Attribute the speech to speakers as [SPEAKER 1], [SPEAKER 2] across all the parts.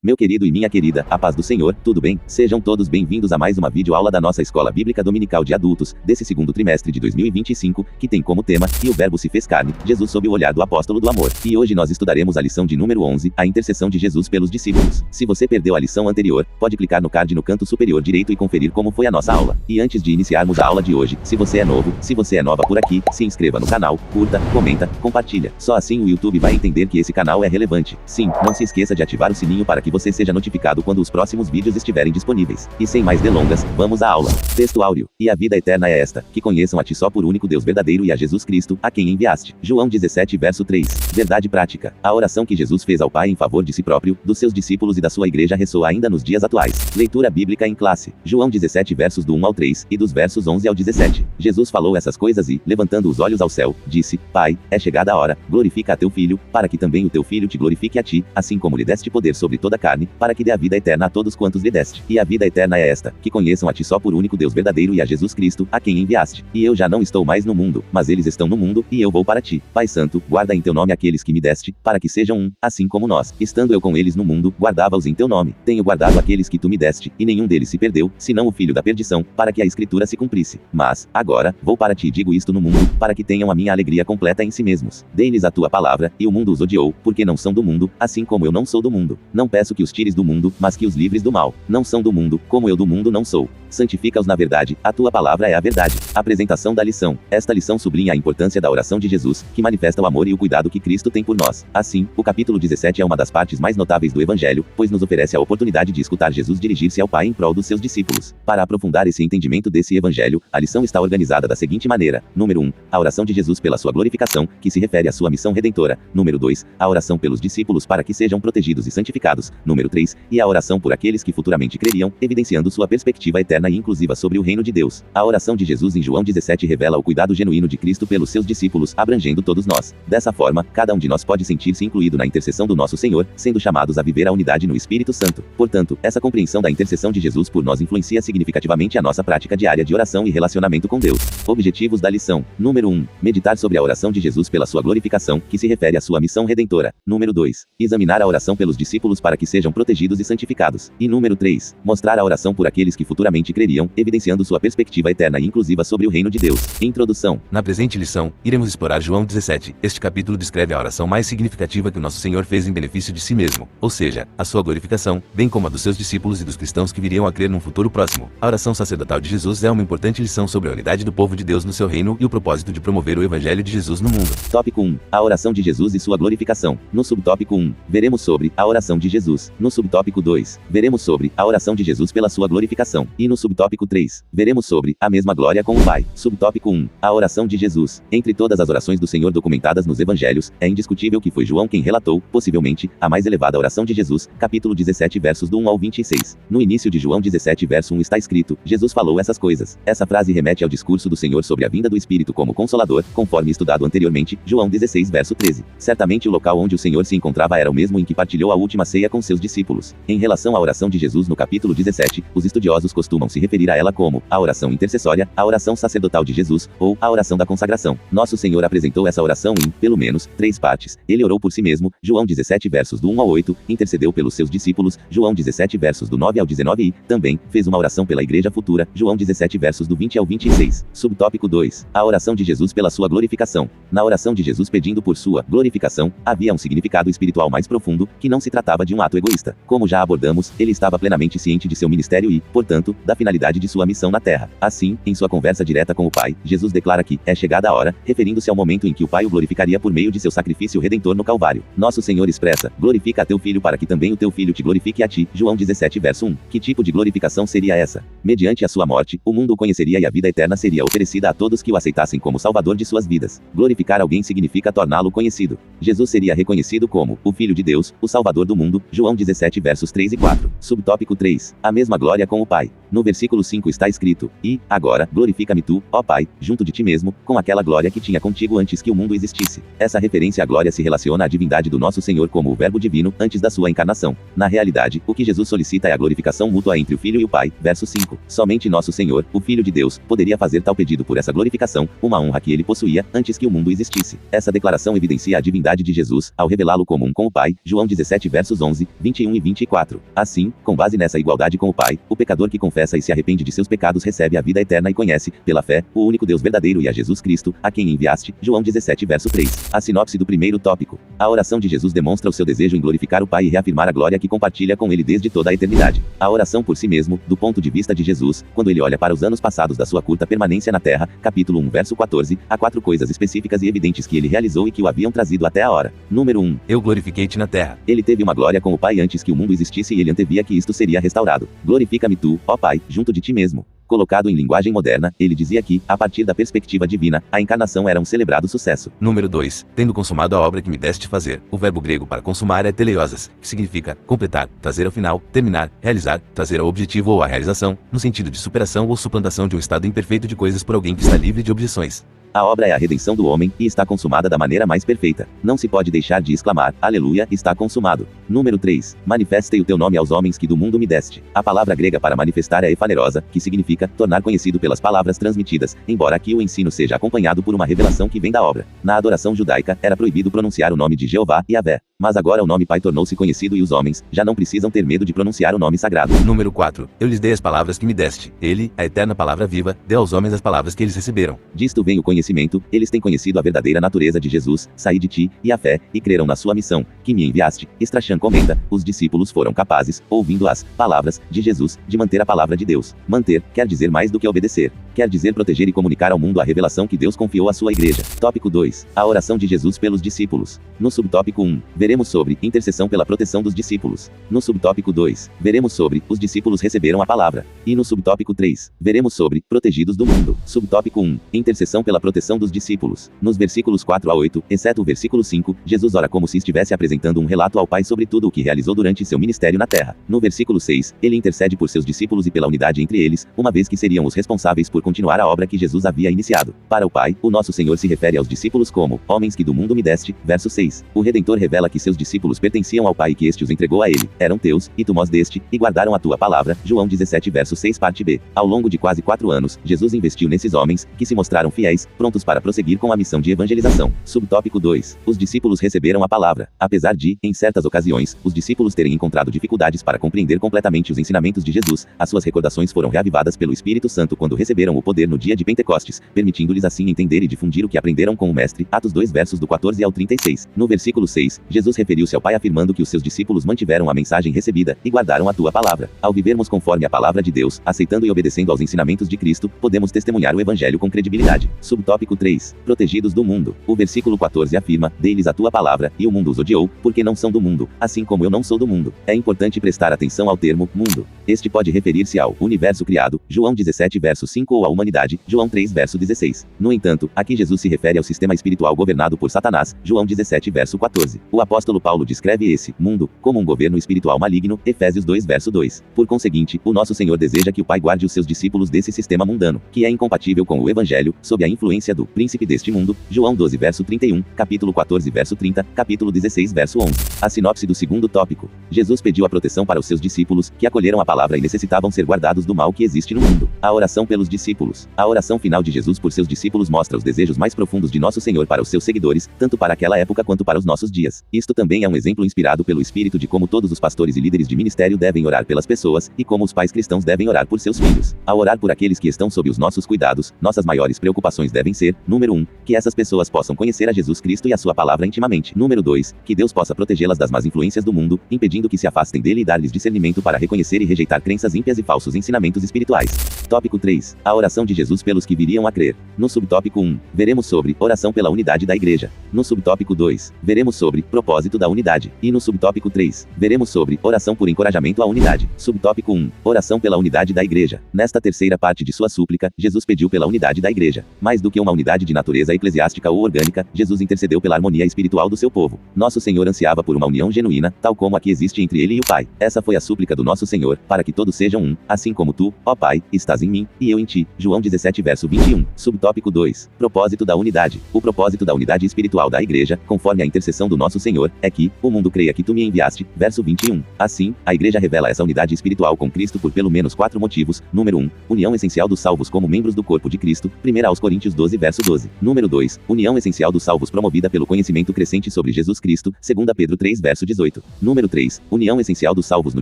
[SPEAKER 1] Meu querido e minha querida, a paz do Senhor, tudo bem? Sejam todos bem-vindos a mais uma videoaula da nossa Escola Bíblica Dominical de Adultos, desse segundo trimestre de 2025, que tem como tema, E o Verbo se fez carne, Jesus sob o olhar do apóstolo do amor. E hoje nós estudaremos a lição de número 11, a intercessão de Jesus pelos discípulos. Se você perdeu a lição anterior, pode clicar no card no canto superior direito e conferir como foi a nossa aula. E antes de iniciarmos a aula de hoje, se você é novo, se você é nova por aqui, se inscreva no canal, curta, comenta, compartilha. Só assim o YouTube vai entender que esse canal é relevante. Sim, não se esqueça de ativar o sininho para que você seja notificado quando os próximos vídeos estiverem disponíveis. E sem mais delongas, vamos à aula. Texto áureo. E a vida eterna é esta, que conheçam a ti só por único Deus verdadeiro e a Jesus Cristo, a quem enviaste. João 17 verso 3. Verdade prática. A oração que Jesus fez ao Pai em favor de si próprio, dos seus discípulos e da sua igreja ressoa ainda nos dias atuais. Leitura bíblica em classe. João 17 versos do 1 ao 3, e dos versos 11 ao 17. Jesus falou essas coisas e, levantando os olhos ao céu, disse: Pai, é chegada a hora, glorifica a teu Filho, para que também o teu Filho te glorifique a ti, assim como lhe deste poder sobre toda a carne, para que dê a vida eterna a todos quantos lhe deste. E a vida eterna é esta, que conheçam a ti só por único Deus verdadeiro e a Jesus Cristo, a quem enviaste. E eu já não estou mais no mundo, mas eles estão no mundo, e eu vou para ti. Pai Santo, guarda em teu nome aqueles que me deste, para que sejam um, assim como nós, estando eu com eles no mundo, guardava-os em teu nome. Tenho guardado aqueles que tu me deste, e nenhum deles se perdeu, senão o filho da perdição, para que a escritura se cumprisse. Mas, agora, vou para ti e digo isto no mundo, para que tenham a minha alegria completa em si mesmos. Dei-lhes a tua palavra, e o mundo os odiou, porque não são do mundo, assim como eu não sou do mundo. Não peço que os tires do mundo, mas que os livres do mal. Não são do mundo, como eu do mundo não sou. Santifica-os na verdade, a tua palavra é a verdade. Apresentação da lição. Esta lição sublinha a importância da oração de Jesus, que manifesta o amor e o cuidado que Cristo tem por nós. Assim, o capítulo 17 é uma das partes mais notáveis do Evangelho, pois nos oferece a oportunidade de escutar Jesus dirigir-se ao Pai em prol dos seus discípulos. Para aprofundar esse entendimento desse Evangelho, a lição está organizada da seguinte maneira. Número 1. A oração de Jesus pela sua glorificação, que se refere à sua missão redentora. Número 2. A oração pelos discípulos para que sejam protegidos e santificados. Número 3. E a oração por aqueles que futuramente creriam, evidenciando sua perspectiva eterna e inclusiva sobre o reino de Deus. A oração de Jesus em João 17 revela o cuidado genuíno de Cristo pelos seus discípulos, abrangendo todos nós. Dessa forma, cada um de nós pode sentir-se incluído na intercessão do nosso Senhor, sendo chamados a viver a unidade no Espírito Santo. Portanto, essa compreensão da intercessão de Jesus por nós influencia significativamente a nossa prática diária de oração e relacionamento com Deus. Objetivos da lição. Número 1. Meditar sobre a oração de Jesus pela sua glorificação, que se refere à sua missão redentora. Número 2. Examinar a oração pelos discípulos para que sejam protegidos e santificados. E número 3. Mostrar a oração por aqueles que futuramente creriam, evidenciando sua perspectiva eterna e inclusiva sobre o reino de Deus. Introdução.
[SPEAKER 2] Na presente lição, iremos explorar João 17. Este capítulo descreve a oração mais significativa que o nosso Senhor fez em benefício de si mesmo, ou seja, a sua glorificação, bem como a dos seus discípulos e dos cristãos que viriam a crer num futuro próximo. A oração sacerdotal de Jesus é uma importante lição sobre a unidade do povo de Deus no seu reino e o propósito de promover o evangelho de Jesus no mundo.
[SPEAKER 1] Tópico 1. A oração de Jesus e sua glorificação. No subtópico 1, veremos sobre a oração de Jesus. No subtópico 2, veremos sobre a oração de Jesus pela sua glorificação. E no subtópico 3, veremos sobre a mesma glória com o Pai. Subtópico 1. A oração de Jesus. Entre todas as orações do Senhor documentadas nos evangelhos, é indiscutível que foi João quem relatou, possivelmente, a mais elevada oração de Jesus, capítulo 17 versos do 1 ao 26. No início de João 17 verso 1 está escrito: Jesus falou essas coisas. Essa frase remete ao discurso do Senhor sobre a vinda do Espírito como Consolador, conforme estudado anteriormente, João 16 verso 13. Certamente o local onde o Senhor se encontrava era o mesmo em que partilhou a última ceia com seus discípulos. Em relação à oração de Jesus no capítulo 17, os estudiosos costumam se referir a ela como a oração intercessória, a oração sacerdotal de Jesus, ou a oração da consagração. Nosso Senhor apresentou essa oração em, pelo menos, 3 partes. Ele orou por si mesmo, João 17 versos do 1 ao 8, intercedeu pelos seus discípulos, João 17 versos do 9 ao 19 e, também, fez uma oração pela igreja futura, João 17 versos do 20 ao 26. Subtópico 2. A oração de Jesus pela sua glorificação. Na oração de Jesus pedindo por sua glorificação, havia um significado espiritual mais profundo, que não se tratava de um ato egoísta. Como já abordamos, ele estava plenamente ciente de seu ministério e, portanto, da finalidade de sua missão na terra. Assim, em sua conversa direta com o Pai, Jesus declara que é chegada a hora, referindo-se ao momento em que o Pai o glorificaria por meio de seu sacrifício redentor no Calvário. Nosso Senhor expressa: glorifica a teu Filho para que também o teu Filho te glorifique a ti. João 17 verso 1. Que tipo de glorificação seria essa? Mediante a sua morte, o mundo o conheceria e a vida eterna seria oferecida a todos que o aceitassem como Salvador de suas vidas. Glorificar alguém significa torná-lo conhecido. Jesus seria reconhecido como o Filho de Deus, o Salvador do mundo. João 17 versos 3 e 4. Subtópico 3. A mesma glória com o Pai. No versículo 5 está escrito: E, agora, glorifica-me tu, ó Pai, junto de ti mesmo, com aquela glória que tinha contigo antes que o mundo existisse. Essa referência à glória se relaciona à divindade do nosso Senhor como o Verbo divino, antes da sua encarnação. Na realidade, o que Jesus solicita é a glorificação mútua entre o Filho e o Pai. Verso 5. 5. Somente nosso Senhor, o Filho de Deus, poderia fazer tal pedido por essa glorificação, uma honra que ele possuía, antes que o mundo existisse. Essa declaração evidencia a divindade de Jesus, ao revelá-lo como um com o Pai, João 17 versos 11, 21 e 24. Assim, com base nessa igualdade com o Pai, o pecador que confessa e se arrepende de seus pecados recebe a vida eterna e conhece, pela fé, o único Deus verdadeiro e a Jesus Cristo, a quem enviaste, João 17 verso 3. A sinopse do primeiro tópico. A oração de Jesus demonstra o seu desejo em glorificar o Pai e reafirmar a glória que compartilha com ele desde toda a eternidade. A oração por si mesmo, do ponto de vista de Jesus, quando ele olha para os anos passados da sua curta permanência na Terra, capítulo 1 verso 14, há 4 coisas específicas e evidentes que ele realizou e que o haviam trazido até a hora. Número 1.
[SPEAKER 2] Eu glorifiquei-te na terra.
[SPEAKER 1] Ele teve uma glória com o Pai antes que o mundo existisse e ele antevia que isto seria restaurado. Glorifica-me tu, ó Pai, junto de ti mesmo. Colocado em linguagem moderna, ele dizia que, a partir da perspectiva divina, a encarnação era um celebrado sucesso.
[SPEAKER 2] Número 2. Tendo consumado a obra que me deste fazer. O verbo grego para consumar é teleiosas, que significa completar, trazer ao final, terminar, realizar, trazer ao objetivo ou à realização, no sentido de superação ou suplantação de um estado imperfeito de coisas por alguém que está livre de objeções.
[SPEAKER 1] A obra é a redenção do homem, e está consumada da maneira mais perfeita. Não se pode deixar de exclamar, aleluia, está consumado. Número 3. Manifestei o teu nome aos homens que do mundo me deste. A palavra grega para manifestar é efanerosa, que significa tornar conhecido pelas palavras transmitidas, embora aqui o ensino seja acompanhado por uma revelação que vem da obra. Na adoração judaica, era proibido pronunciar o nome de Jeová e Yahvé. Mas agora o nome Pai tornou-se conhecido e os homens já não precisam ter medo de pronunciar o nome sagrado.
[SPEAKER 2] Número 4. Eu lhes dei as palavras que me deste. Ele, a eterna palavra viva, deu aos homens as palavras que eles receberam.
[SPEAKER 1] Disto vem o conhecimento, eles têm conhecido a verdadeira natureza de Jesus, saí de ti, e a fé, e creram na sua missão, que me enviaste. Strachan comenta, os discípulos foram capazes, ouvindo as palavras de Jesus, de manter a palavra de Deus. Manter, quer dizer mais do que obedecer. Quer dizer proteger e comunicar ao mundo a revelação que Deus confiou à sua igreja. Tópico 2. A oração de Jesus pelos discípulos. No subtópico 1, veremos sobre intercessão pela proteção dos discípulos. No subtópico 2, veremos sobre os discípulos receberam a palavra. E no subtópico 3, veremos sobre protegidos do mundo. Subtópico 1, intercessão pela proteção dos discípulos. Nos versículos 4 a 8, exceto o versículo 5, Jesus ora como se estivesse apresentando um relato ao Pai sobre tudo o que realizou durante seu ministério na terra. No versículo 6, ele intercede por seus discípulos e pela unidade entre eles, uma vez que seriam os responsáveis por continuar a obra que Jesus havia iniciado. Para o Pai, o nosso Senhor se refere aos discípulos como homens que do mundo me deste. Verso 6. O Redentor revela que seus discípulos pertenciam ao Pai e que este os entregou a ele. Eram teus, e tu mos deste, e guardaram a tua palavra. João 17 verso 6 parte B. Ao longo de quase 4 anos, Jesus investiu nesses homens, que se mostraram fiéis, prontos para prosseguir com a missão de evangelização. Subtópico 2. Os discípulos receberam a palavra. Apesar de, em certas ocasiões, os discípulos terem encontrado dificuldades para compreender completamente os ensinamentos de Jesus, as suas recordações foram reavivadas pelo Espírito Santo quando receberam o poder no dia de Pentecostes, permitindo-lhes assim entender e difundir o que aprenderam com o Mestre. Atos 2 versos do 14 ao 36. No versículo 6, Jesus referiu-se ao Pai afirmando que os seus discípulos mantiveram a mensagem recebida, e guardaram a tua palavra. Ao vivermos conforme a palavra de Deus, aceitando e obedecendo aos ensinamentos de Cristo, podemos testemunhar o Evangelho com credibilidade. Subtópico 3. Protegidos do mundo. O versículo 14 afirma, dei-lhes a tua palavra, e o mundo os odiou, porque não são do mundo, assim como eu não sou do mundo. É importante prestar atenção ao termo, mundo. Este pode referir-se ao universo criado, João 17 verso 5 ou à humanidade, João 3 verso 16. No entanto, aqui Jesus se refere ao sistema espiritual governado por Satanás, João 17 verso 14. O apóstolo Paulo descreve esse mundo como um governo espiritual maligno, Efésios 2 verso 2. Por conseguinte, o nosso Senhor deseja que o Pai guarde os seus discípulos desse sistema mundano, que é incompatível com o Evangelho, sob a influência do príncipe deste mundo, João 12 verso 31, capítulo 14 verso 30, capítulo 16 verso 11. A sinopse do segundo tópico. Jesus pediu a proteção para os seus discípulos, que acolheram a palavra e necessitavam ser guardados do mal que existe no mundo. A oração pelos discípulos. A oração final de Jesus por seus discípulos mostra os desejos mais profundos de nosso Senhor para os seus seguidores, tanto para aquela época quanto para os nossos dias. Isto também é um exemplo inspirado pelo Espírito de como todos os pastores e líderes de ministério devem orar pelas pessoas, e como os pais cristãos devem orar por seus filhos. Ao orar por aqueles que estão sob os nossos cuidados, nossas maiores preocupações devem ser, número 1, que essas pessoas possam conhecer a Jesus Cristo e a sua palavra intimamente. Número 2, que Deus possa protegê-las das más influências do mundo, impedindo que se afastem dele e dar-lhes discernimento para reconhecer e rejeitar crenças ímpias e falsos ensinamentos espirituais. Tópico 3. A oração de Jesus pelos que viriam a crer. No subtópico 1, veremos sobre oração pela unidade da igreja. No subtópico 2, veremos sobre propósito da unidade. E no subtópico 3, veremos sobre oração por encorajamento à unidade. Subtópico 1, oração pela unidade da igreja. Nesta terceira parte de sua súplica, Jesus pediu pela unidade da igreja. Mais do que uma unidade de natureza eclesiástica ou orgânica, Jesus intercedeu pela harmonia espiritual do seu povo. Nosso Senhor ansiava por uma união genuína, tal como a que existe entre ele e o Pai. Essa foi a súplica do nosso Senhor, para que todos sejam um, assim como tu, ó Pai, estás em mim, e eu em ti. João 17 verso 21. Subtópico 2. Propósito da unidade. O propósito da unidade espiritual da igreja, conforme a intercessão do nosso Senhor, Senhor, é que o mundo creia que tu me enviaste. Verso 21. Assim, a igreja revela essa unidade espiritual com Cristo por pelo menos 4 motivos. Número 1. União essencial dos salvos como membros do corpo de Cristo. 1 aos Coríntios 12, verso 12. Número 2. União essencial dos salvos promovida pelo conhecimento crescente sobre Jesus Cristo. 2 Pedro 3, verso 18. Número 3. União essencial dos salvos no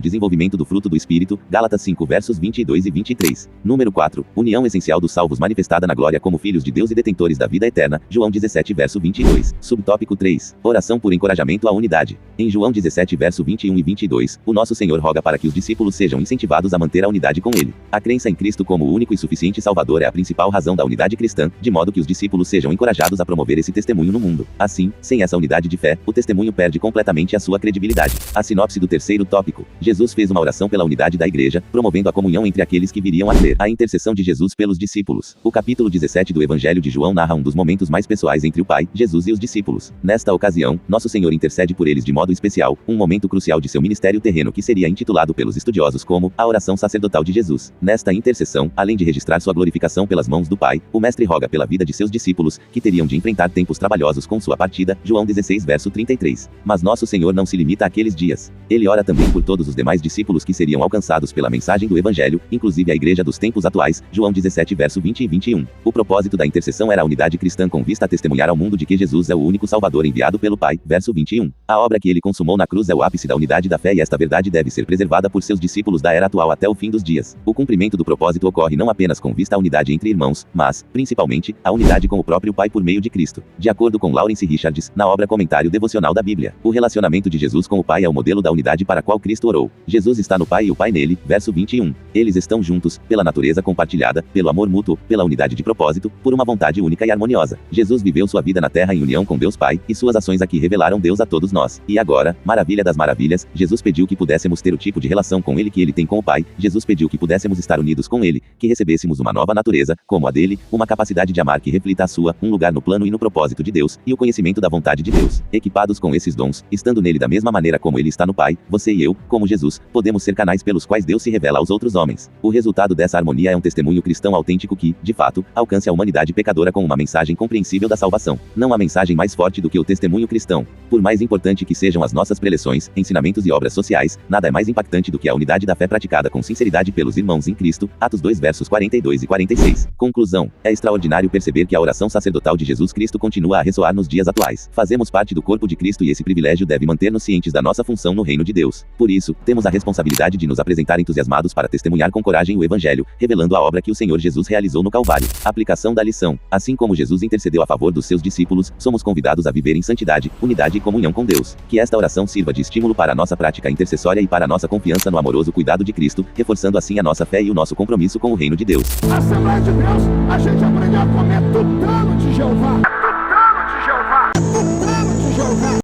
[SPEAKER 1] desenvolvimento do fruto do Espírito. Gálatas 5, versos 22 e 23. Número 4. União essencial dos salvos manifestada na glória como filhos de Deus e detentores da vida eterna. João 17, verso 22. Subtópico 3. Oração por encorajamento à unidade. Em João 17, verso 21 e 22, o nosso Senhor roga para que os discípulos sejam incentivados a manter a unidade com Ele. A crença em Cristo como o único e suficiente Salvador é a principal razão da unidade cristã, de modo que os discípulos sejam encorajados a promover esse testemunho no mundo. Assim, sem essa unidade de fé, o testemunho perde completamente a sua credibilidade. A sinopse do terceiro tópico. Jesus fez uma oração pela unidade da igreja, promovendo a comunhão entre aqueles que viriam a crer. A intercessão de Jesus pelos discípulos. O capítulo 17 do Evangelho de João narra um dos momentos mais pessoais entre o Pai, Jesus e os discípulos. Nesta ocasião, nosso Senhor intercede por eles de modo especial, um momento crucial de seu ministério terreno que seria intitulado pelos estudiosos como a oração sacerdotal de Jesus. Nesta intercessão, além de registrar sua glorificação pelas mãos do Pai, o Mestre roga pela vida de seus discípulos, que teriam de enfrentar tempos trabalhosos com sua partida. João 16, verso 33. Mas nosso Senhor não se limita àqueles dias. Ele ora também por todos os demais discípulos que seriam alcançados pela mensagem do Evangelho, inclusive a igreja dos tempos atuais. João 17, verso 20 e 21. O propósito da intercessão era a unidade cristã com vista a testemunhar ao mundo de que Jesus é o único Salvador enviado pelo Pai. Verso 21. A obra que ele consumou na cruz é o ápice da unidade da fé e esta verdade deve ser preservada por seus discípulos da era atual até o fim dos dias. O cumprimento do propósito ocorre não apenas com vista à unidade entre irmãos, mas, principalmente, a unidade com o próprio Pai por meio de Cristo. De acordo com Lawrence Richards, na obra Comentário Devocional da Bíblia, o relacionamento de Jesus com o Pai é o modelo da unidade para a qual Cristo orou. Jesus está no Pai e o Pai nele. Verso 21. Eles estão juntos, pela natureza compartilhada, pelo amor mútuo, pela unidade de propósito, por uma vontade única e harmoniosa. Jesus viveu sua vida na terra em união com Deus Pai, e suas ações aqui revelaram Deus a todos nós. E agora, maravilha das maravilhas, Jesus pediu que pudéssemos ter o tipo de relação com Ele que Ele tem com o Pai. Jesus pediu que pudéssemos estar unidos com Ele, que recebêssemos uma nova natureza, como a dele, uma capacidade de amar que reflita a sua, um lugar no plano e no propósito de Deus, e o conhecimento da vontade de Deus. Equipados com esses dons, estando nele da mesma maneira como Ele está no Pai, você e eu, como Jesus, podemos ser canais pelos quais Deus se revela aos outros homens. O resultado dessa harmonia é um testemunho cristão autêntico que, de fato, alcance a humanidade pecadora com uma mensagem compreensível da salvação. Não há mensagem mais forte do que o testemunho cristão. Por mais importante que sejam as nossas preleções, ensinamentos e obras sociais, nada é mais impactante do que a unidade da fé praticada com sinceridade pelos irmãos em Cristo. Atos 2, versos 42 e 46. Conclusão. É extraordinário perceber que a oração sacerdotal de Jesus Cristo continua a ressoar nos dias atuais. Fazemos parte do corpo de Cristo e esse privilégio deve manter-nos cientes da nossa função no reino de Deus. Por isso, temos a responsabilidade de nos apresentar entusiasmados para testemunhar com coragem o Evangelho, revelando a obra que o Senhor Jesus realizou no Calvário. Aplicação da lição. Assim como Jesus intercedeu a favor dos seus discípulos, somos convidados a viver em santidade, unidade e comunhão com Deus. Que esta oração sirva de estímulo para a nossa prática intercessória e para a nossa confiança no amoroso cuidado de Cristo, reforçando assim a nossa fé e o nosso compromisso com o reino de Deus.
[SPEAKER 3] Assembleia de Deus, a gente aprendeu a comer tutano de Jeová.